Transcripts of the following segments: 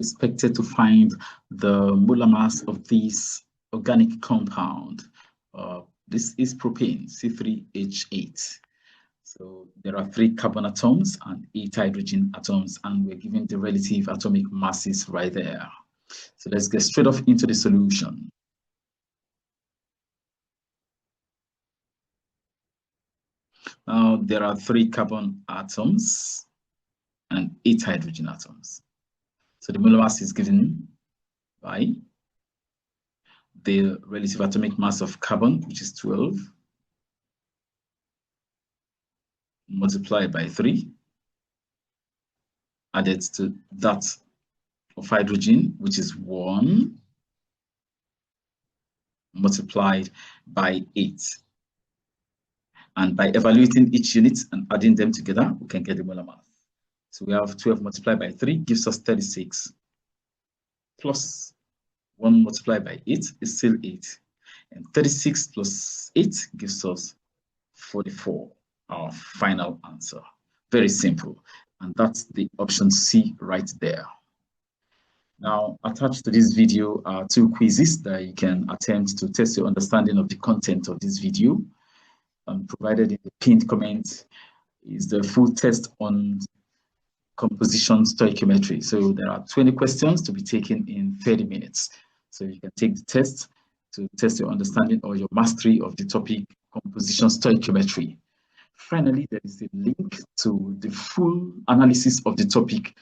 expected to find the molar mass of this organic compound. This is propane, C3H8. So there are 3 carbon atoms and 8 hydrogen atoms, and we're given the relative atomic masses right there. So let's get straight off into the solution. Now there are 3 carbon atoms and 8 hydrogen atoms. So the molar mass is given by the relative atomic mass of carbon, which is 12, multiplied by 3, added to that of hydrogen, which is 1, multiplied by 8. And by evaluating each unit and adding them together, we can get the molar mass. So we have 12 multiplied by 3 gives us 36, plus 1 multiplied by 8 is still 8. And 36 plus 8 gives us 44, our final answer. Very simple. And that's the option C right there. Now, attached to this video are 2 quizzes that you can attempt to test your understanding of the content of this video. Provided in the pinned comment is the full test on composition stoichiometry. So there are 20 questions to be taken in 30 minutes. So you can take the test to test your understanding or your mastery of the topic composition stoichiometry. Finally, there is a link to the full analysis of the topic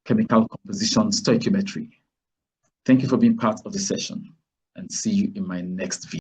chemical composition stoichiometry. Thank you for being part of the session, and see you in my next video.